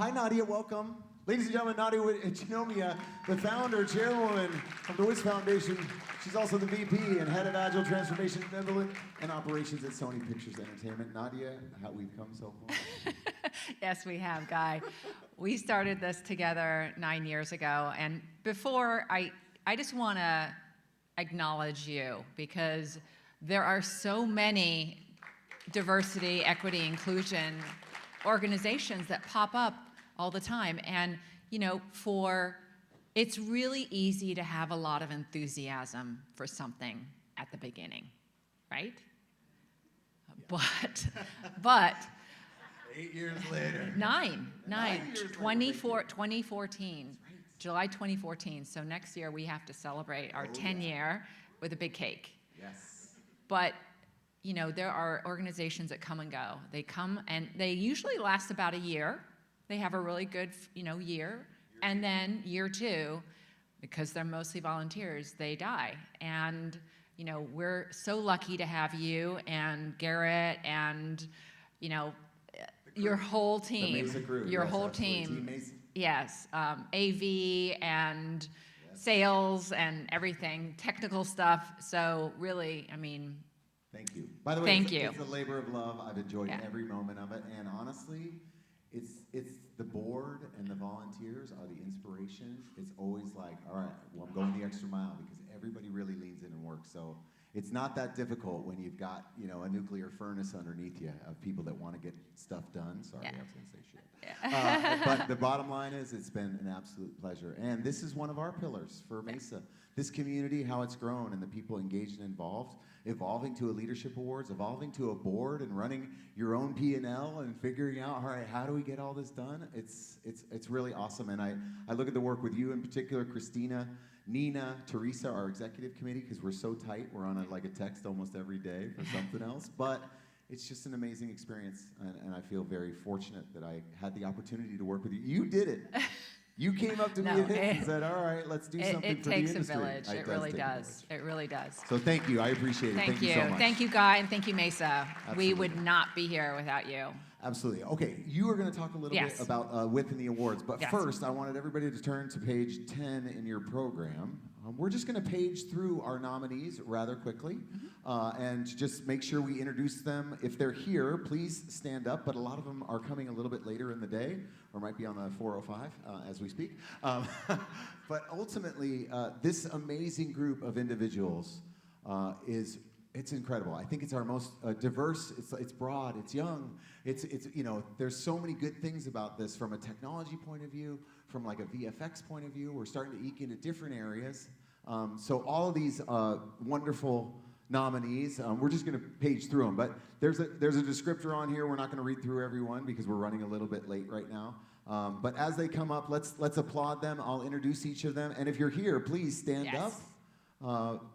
Hi, Nadya, welcome. Ladies and gentlemen, Nadya Ichinomiya, the founder, chairwoman of the WIS Foundation. She's also the VP and head of Agile Transformation, Enablement, and Operations at Sony Pictures Entertainment. Nadya, how we've come so far. Yes, we have, Guy. We started this together 9 years ago, and before, I just want to acknowledge you, because there are so many diversity, equity, inclusion organizations that pop up all the time, and it's really easy to have a lot of enthusiasm for something at the beginning, right? Yeah. But 8 years later. Nine. 2014. 2014. July 2014. So next year we have to celebrate our 10-year with a big cake. Yes. But there are organizations that come and go. They come and they usually last about a year. They have a really good, year. And then year two, because they're mostly volunteers, they die. And, we're so lucky to have you and Garrett and, your whole team. The Mesa crew. Your yes, whole absolutely. team. Team Mesa. Yes. AV and sales and everything, technical stuff. So really, Thank you. By the way, it's a labor of love. I've enjoyed every moment of it. And honestly, it's the board and the volunteers are the inspiration. It's always like, all right, well, I'm going the extra mile because everybody really leans in and works. So it's not that difficult when you've got, a nuclear furnace underneath you of people that want to get stuff done. Sorry, I was going to say shit. Yeah. But the bottom line is it's been an absolute pleasure. And this is one of our pillars for Mesa. This community, how it's grown and the people engaged and involved, evolving to a leadership awards, evolving to a board and running your own P&L and figuring out, all right, how do we get all this done? It's really awesome. And I look at the work with you in particular, Christina, Nina, Teresa, our executive committee, because we're so tight. We're on a text almost every day for something else. But it's just an amazing experience, and I feel very fortunate that I had the opportunity to work with you. You did it. You came up to me and said, all right, let's do something for the industry. It takes a village. It really does. It really does. So thank you. I appreciate it. Thank you so much. Thank you, Guy, and thank you, Mesa. Absolutely. We would not be here without you. Absolutely. Okay, you are going to talk a little bit about WIT and the awards, but first I wanted everybody to turn to page 10 in your program. We're just going to page through our nominees rather quickly and just make sure we introduce them. If they're here, please stand up, but a lot of them are coming a little bit later in the day or might be on the 405 as we speak. But ultimately, this amazing group of individuals it's incredible. I think it's our most diverse. It's broad. It's young. It's there's so many good things about this from a technology point of view, from like a VFX point of view. We're starting to eke into different areas. So all of these wonderful nominees, we're just going to page through them. But there's a descriptor on here. We're not going to read through everyone because we're running a little bit late right now. But as they come up, let's applaud them. I'll introduce each of them. And if you're here, please stand up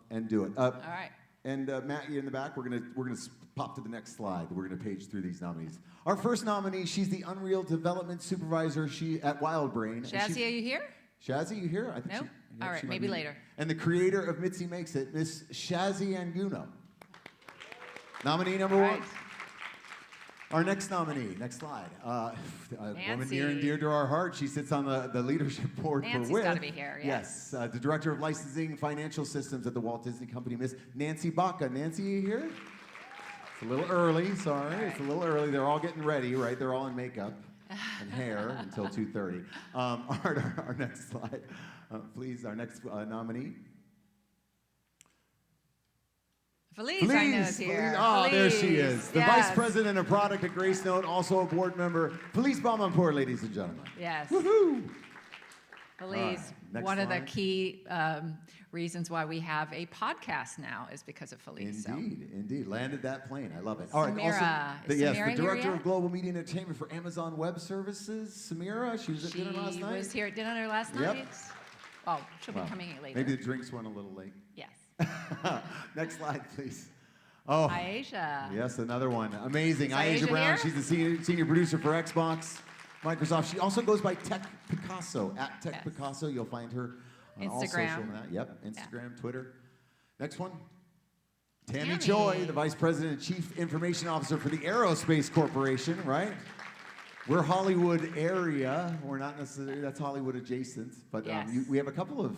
and do it. All right. And Matt, you in the back, we're gonna pop to the next slide. We're gonna page through these nominees. Our first nominee, she's the Unreal Development Supervisor at WildBrain. Shazzy, are you here? Shazzy, you here? I think nope. All right, maybe later. And the creator of Mitzi Makes It, Miss Shazzy Anguno. Nominee number one. Our next nominee, next slide. A woman near and dear to our heart. She sits on the leadership board for WIT. Nancy's got to be here, yes. The Director of Licensing and Financial Systems at the Walt Disney Company, Miss Nancy Baca. Nancy, are you here? It's a little early, sorry. It's a little early. They're all getting ready, right? They're all in makeup and hair until 2:30. Our next slide, please, our next nominee. Felice, I know is here. Oh, Felice. There she is. The Vice President of Product at Grace Note, also a board member. Felice Balmampur, ladies and gentlemen. Yes. Woohoo! Felice, one of the key reasons why we have a podcast now is because of Felice. Indeed. Landed that plane. I love it. All right. Also, the Director of Global Media and Entertainment for Amazon Web Services, Samira. She was at dinner last night. She was here at dinner last night. Oh, she'll be coming later. Maybe the drinks went a little late. Yes. Next slide, please. Oh, Aisha. Yes, another one. Amazing. Aisha Brown. here? She's the senior producer for Xbox, Microsoft. She also goes by Tech Picasso. At Tech Picasso, you'll find her on all social media. Yep, Instagram, Twitter. Next one. Tammy Choi, the Vice President and Chief Information Officer for the Aerospace Corporation, right? We're Hollywood area. We're not necessarily, that's Hollywood adjacent, but Yes. We have a couple of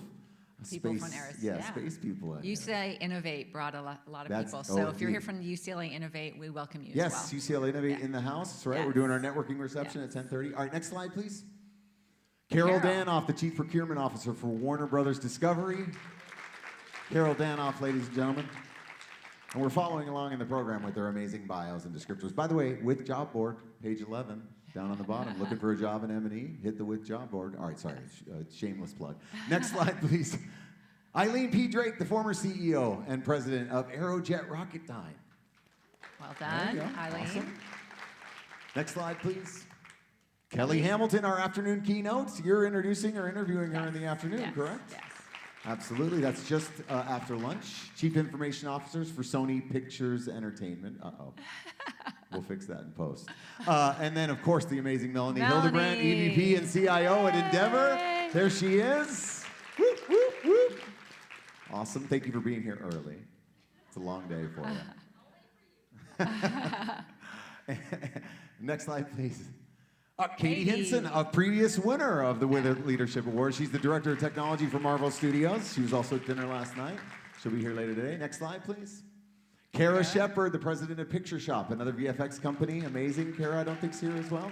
People space, from areas, yeah, yeah. space people in here. UCLA Innovate brought a lot of That's- people. oh, So if you're here indeed. from UCLA Innovate, we welcome you Yes, as well. UCLA Innovate Yeah. in the house. That's right. Yes. We're doing our networking reception Yes. at 10:30. All right, next slide, please. Carol Danoff, the Chief Procurement Officer for Warner Brothers Discovery. Carol Danoff, ladies and gentlemen. And we're following along in the program with their amazing bios and descriptors. By the way, with job board, page 11, down on the bottom, looking for a job in M&E, hit the with job board. All right, sorry, shameless plug. Next slide, please. Eileen P. Drake, the former CEO and president of Aerojet Rocketdyne. Well There you done, go. Eileen. Awesome. Next slide, please. Kelly Hamilton, our afternoon keynote. You're introducing or interviewing her in the afternoon, Yes. correct? Yes. Absolutely. That's just after lunch. Chief Information Officers for Sony Pictures Entertainment. Uh-oh. We'll fix that in post. And then, of course, the amazing Melanie Hildebrandt, EVP and CIO at Endeavor. There she is. Whoop, whoop, whoop. Awesome. Thank you for being here early. It's a long day for you. Next slide, please. Katie Hinson, a previous winner of the With It Leadership Award. She's the Director of Technology for Marvel Studios. She was also at dinner last night. She'll be here later today. Next slide, please. Kara Shepard, the President of Picture Shop, another VFX company. Amazing. Kara, I don't think, is here as well.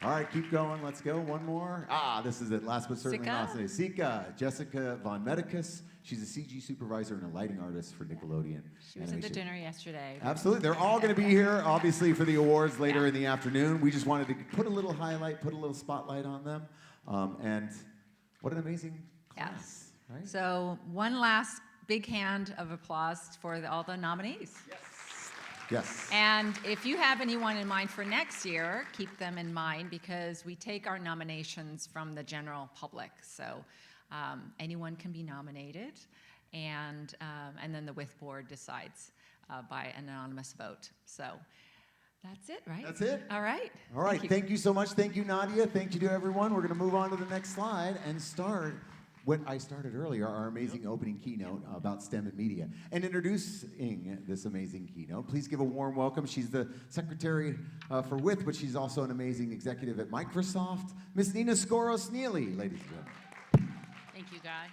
All right, keep going. Let's go. One more. This is it. Last but certainly not today. Sika, Jessica Von Medicus. She's a CG supervisor and a lighting artist for Nickelodeon. She was at the dinner yesterday. Absolutely. They're all going to be here, obviously, for the awards later in the afternoon. We just wanted to put a little highlight, put a little spotlight on them. And what an amazing class, right? So one last big hand of applause for all the nominees. Yes. And if you have anyone in mind for next year, keep them in mind because we take our nominations from the general public. So anyone can be nominated, and then the WITH board decides by an anonymous vote. So that's it, right? That's it. All right. All right. Thank you so much. Thank you, Nadya. Thank you to everyone. We're going to move on to the next slide and start what I started earlier, our amazing opening keynote about STEM and media. And introducing this amazing keynote, please give a warm welcome. She's the secretary for WITH, but she's also an amazing executive at Microsoft, Miss Nina Skoros-Neely, ladies and gentlemen. Thank you, Guy.